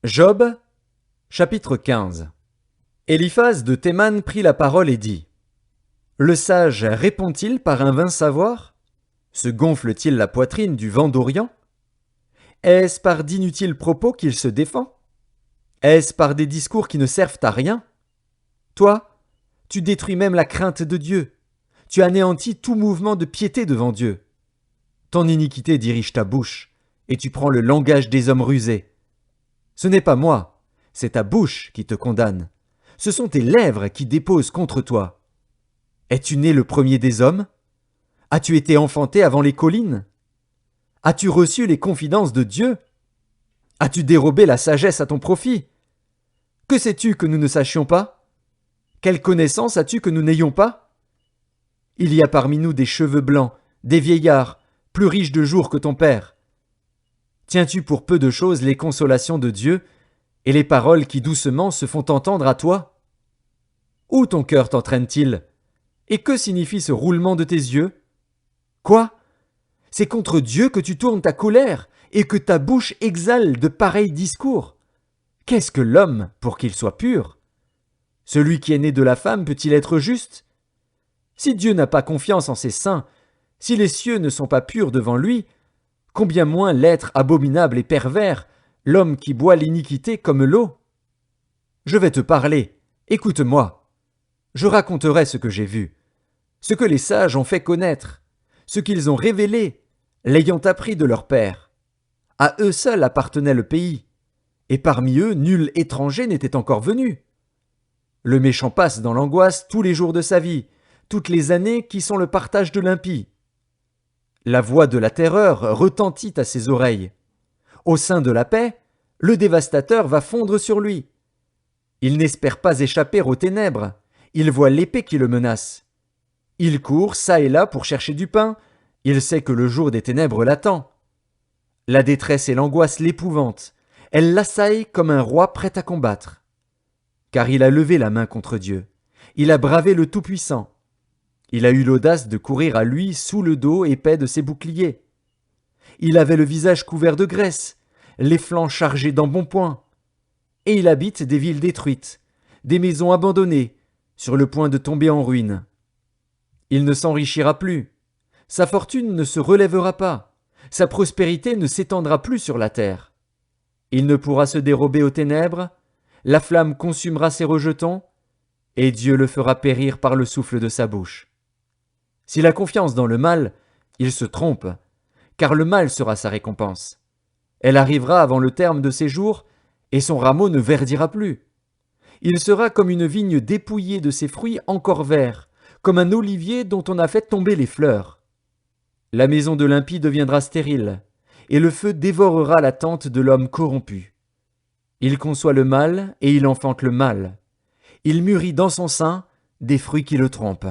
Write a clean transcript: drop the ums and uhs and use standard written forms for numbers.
Job, chapitre 15. Éliphaz de Théman prit la parole et dit : Le sage répond-il par un vain savoir? Se gonfle-t-il la poitrine du vent d'Orient? Est-ce par d'inutiles propos qu'il se défend? Est-ce par des discours qui ne servent à rien? Toi, tu détruis même la crainte de Dieu. Tu anéantis tout mouvement de piété devant Dieu. Ton iniquité dirige ta bouche, et tu prends le langage des hommes rusés. Ce n'est pas moi, c'est ta bouche qui te condamne. Ce sont tes lèvres qui déposent contre toi. Es-tu né le premier des hommes? As-tu été enfanté avant les collines? As-tu reçu les confidences de Dieu? As-tu dérobé la sagesse à ton profit? Que sais-tu que nous ne sachions pas? Quelle connaissance as-tu que nous n'ayons pas? Il y a parmi nous des cheveux blancs, des vieillards, plus riches de jours que ton père. Tiens-tu pour peu de choses les consolations de Dieu et les paroles qui doucement se font entendre à toi? Où ton cœur t'entraîne-t-il? Et que signifie ce roulement de tes yeux? Quoi? C'est contre Dieu que tu tournes ta colère et que ta bouche exhale de pareils discours? Qu'est-ce que l'homme pour qu'il soit pur? Celui qui est né de la femme peut-il être juste? Si Dieu n'a pas confiance en ses saints, si les cieux ne sont pas purs devant lui, combien moins l'être abominable et pervers, l'homme qui boit l'iniquité comme l'eau? Je vais te parler, écoute-moi. Je raconterai ce que j'ai vu, ce que les sages ont fait connaître, ce qu'ils ont révélé, l'ayant appris de leur père. À eux seuls appartenait le pays, et parmi eux nul étranger n'était encore venu. Le méchant passe dans l'angoisse tous les jours de sa vie, toutes les années qui sont le partage de l'impie. La voix de la terreur retentit à ses oreilles. Au sein de la paix, le dévastateur va fondre sur lui. Il n'espère pas échapper aux ténèbres, il voit l'épée qui le menace. Il court çà et là pour chercher du pain, il sait que le jour des ténèbres l'attend. La détresse et l'angoisse l'épouvantent, elle l'assaillent comme un roi prêt à combattre. Car il a levé la main contre Dieu, il a bravé le Tout-Puissant. Il a eu l'audace de courir à lui sous le dos épais de ses boucliers. Il avait le visage couvert de graisse, les flancs chargés d'embonpoint. Et il habite des villes détruites, des maisons abandonnées, sur le point de tomber en ruine. Il ne s'enrichira plus, sa fortune ne se relèvera pas, sa prospérité ne s'étendra plus sur la terre. Il ne pourra se dérober aux ténèbres, la flamme consumera ses rejetons, et Dieu le fera périr par le souffle de sa bouche. S'il a confiance dans le mal, il se trompe, car le mal sera sa récompense. Elle arrivera avant le terme de ses jours, et son rameau ne verdira plus. Il sera comme une vigne dépouillée de ses fruits encore verts, comme un olivier dont on a fait tomber les fleurs. La maison de l'impie deviendra stérile, et le feu dévorera la tente de l'homme corrompu. Il conçoit le mal, et il enfante le mal. Il mûrit dans son sein des fruits qui le trompent.